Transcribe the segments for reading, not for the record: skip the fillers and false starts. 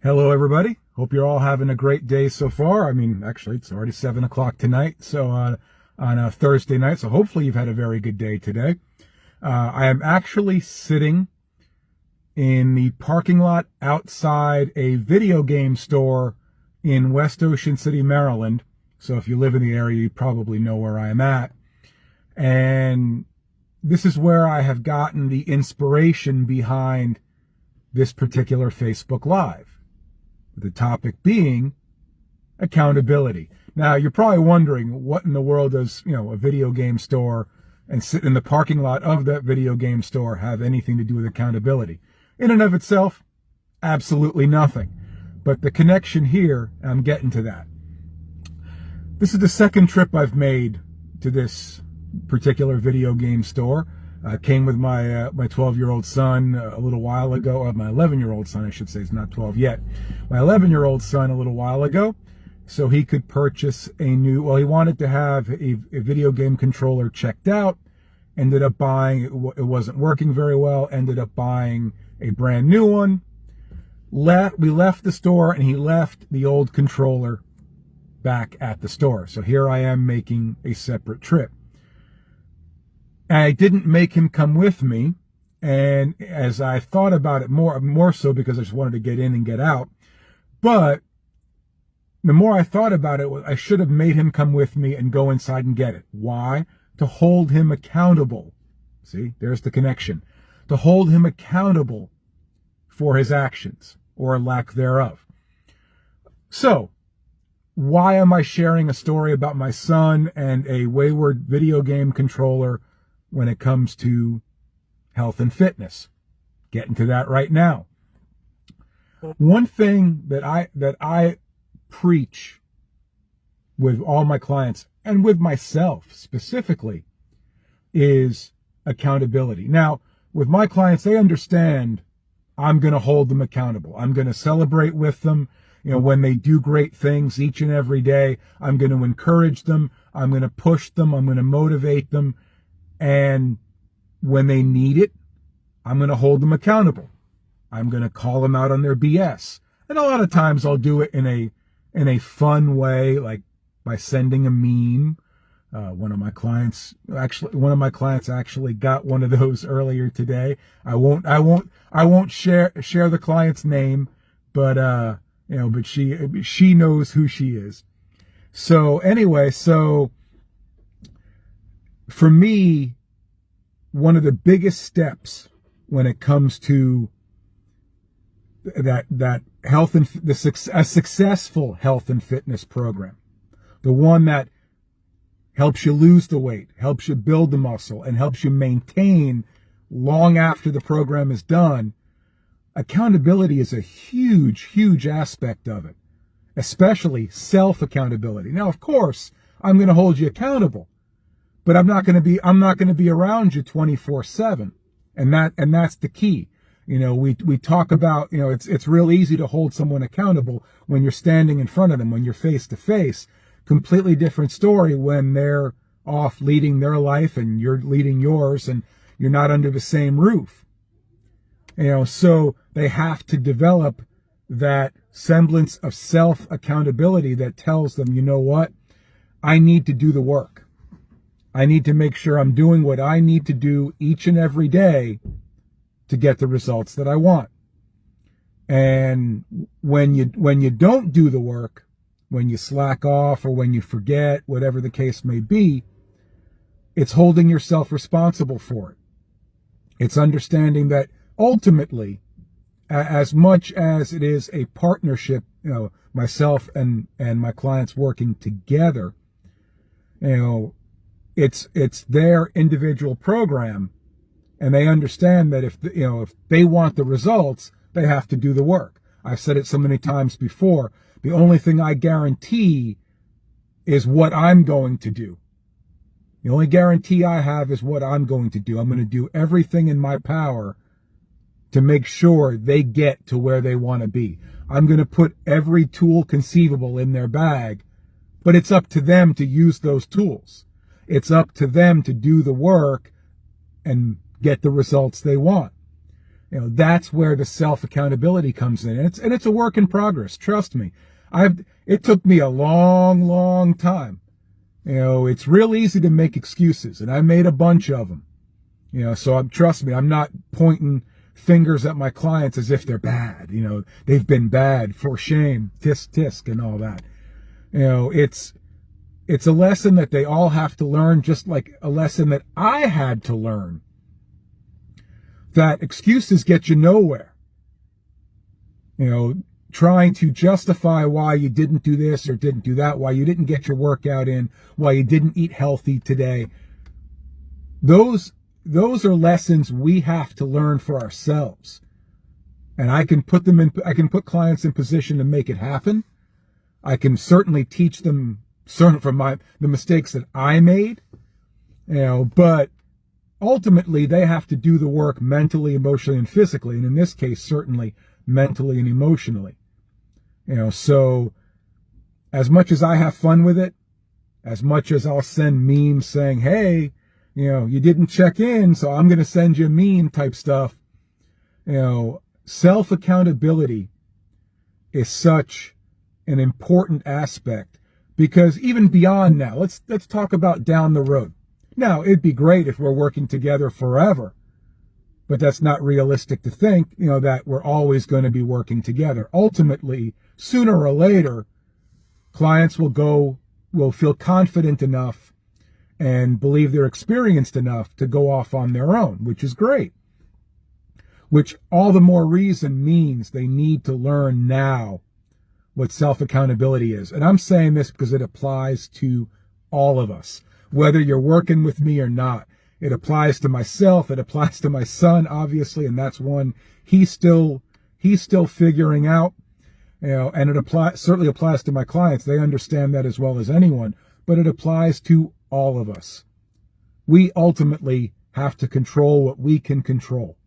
Hello, everybody. Hope you're all having a great day so far. I mean, actually, it's already 7 o'clock tonight, so on a Thursday night. So hopefully you've had a very good day today. I am actually sitting in the parking lot outside a video game store in West Ocean City, Maryland. So if you live in the area, you probably know where I am at. And this is where I have gotten the inspiration behind this particular Facebook Live. The topic being accountability. Now, you're probably wondering, what in the world does, a video game store and sit in the parking lot of that video game store have anything to do with accountability? In and of itself, absolutely nothing. But the connection here, I'm getting to that. This is the second trip I've made to this particular video game store. I came with my 12-year-old son a little while ago, or my 11-year-old son, I should say. He's not 12 yet. My 11-year-old son a little while ago, so he could purchase he wanted to have a video game controller checked out, ended up buying, it wasn't working very well, ended up buying a brand new one. We left the store, and he left the old controller back at the store. So here I am making a separate trip. I didn't make him come with me, and as I thought about it more so because I just wanted to get in and get out, but the more I thought about it, I should have made him come with me and go inside and get it. Why? To hold him accountable. See, there's the connection. To hold him accountable for his actions, or lack thereof. So, why am I sharing a story about my son and a wayward video game controller when it comes to health and fitness? Getting to that right now. One thing that I preach with all my clients, and with myself specifically, is accountability. Now, with my clients, they understand I'm going to hold them accountable. I'm going to celebrate with them. When they do great things each and every day, I'm going to encourage them. I'm going to push them. I'm going to motivate them. And when they need it, I'm going to hold them accountable. I'm going to call them out on their BS. And a lot of times I'll do it in a fun way, like by sending a meme. One of my clients actually got one of those earlier today. I won't share the client's name, but but she knows who she is. So anyway, for me, one of the biggest steps when it comes to that health and a successful health and fitness program, the one that helps you lose the weight, helps you build the muscle, and helps you maintain long after the program is done, accountability is a huge, huge aspect of it, especially self-accountability. Now, of course, I'm going to hold you accountable, but I'm not going to be around you 24/7. And that's the key. We talk about, it's real easy to hold someone accountable when you're standing in front of them, when you're face to face. Completely different story when they're off leading their life and you're leading yours and you're not under the same roof. So they have to develop that semblance of self-accountability that tells them, you know what? I need to do the work. I need to make sure I'm doing what I need to do each and every day to get the results that I want. And when you don't do the work, when you slack off or when you forget, whatever the case may be, it's holding yourself responsible for it. It's understanding that ultimately, as much as it is a partnership, myself and my clients working together, it's their individual program, and they understand that if they want the results, they have to do the work. I've said it so many times before. The only thing I guarantee is what I'm going to do. The only guarantee I have is what I'm going to do. I'm going to do everything in my power to make sure they get to where they want to be. I'm going to put every tool conceivable in their bag, but it's up to them to use those tools. It's up to them to do the work and get the results they want. That's where the self-accountability comes in. And it's a work in progress. Trust me. It took me a long, long time. It's real easy to make excuses, and I made a bunch of them. So trust me, I'm not pointing fingers at my clients as if they're bad. They've been bad, for shame, tisk tisk, and all that. It's a lesson that they all have to learn, just like a lesson that I had to learn. That excuses get you nowhere. Trying to justify why you didn't do this or didn't do that, why you didn't get your workout in, why you didn't eat healthy today. Those are lessons we have to learn for ourselves. And I can put clients in position to make it happen. I can certainly teach them from the mistakes that I made, but ultimately they have to do the work mentally, emotionally, and physically. And in this case, certainly mentally and emotionally. So as much as I have fun with it, as much as I'll send memes saying, hey, you didn't check in, so I'm going to send you a meme type stuff. Self-accountability is such an important aspect, because even beyond now, let's talk about down the road. Now, it'd be great if we're working together forever, but that's not realistic to think, that we're always going to be working together. Ultimately, sooner or later, clients will feel confident enough and believe they're experienced enough to go off on their own, which is great. Which all the more reason means they need to learn now what self-accountability is. And I'm saying this because it applies to all of us, whether you're working with me or not. It applies to myself. It applies to my son, obviously, and that's one he's still figuring out. And it certainly applies to my clients. They understand that as well as anyone, but it applies to all of us. We ultimately have to control what we can control.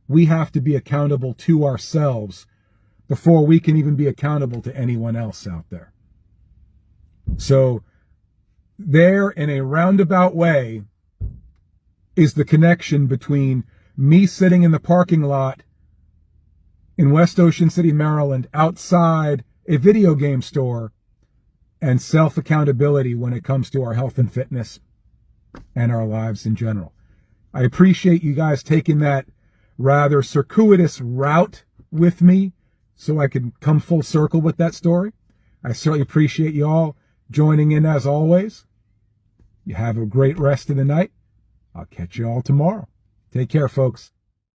We have to be accountable to ourselves before we can even be accountable to anyone else out there. So there, in a roundabout way, is the connection between me sitting in the parking lot in West Ocean City, Maryland, outside a video game store, and self-accountability when it comes to our health and fitness and our lives in general. I appreciate you guys taking that rather circuitous route with me so I can come full circle with that story. I certainly appreciate you all joining in as always. You have a great rest of the night. I'll catch you all tomorrow. Take care, folks.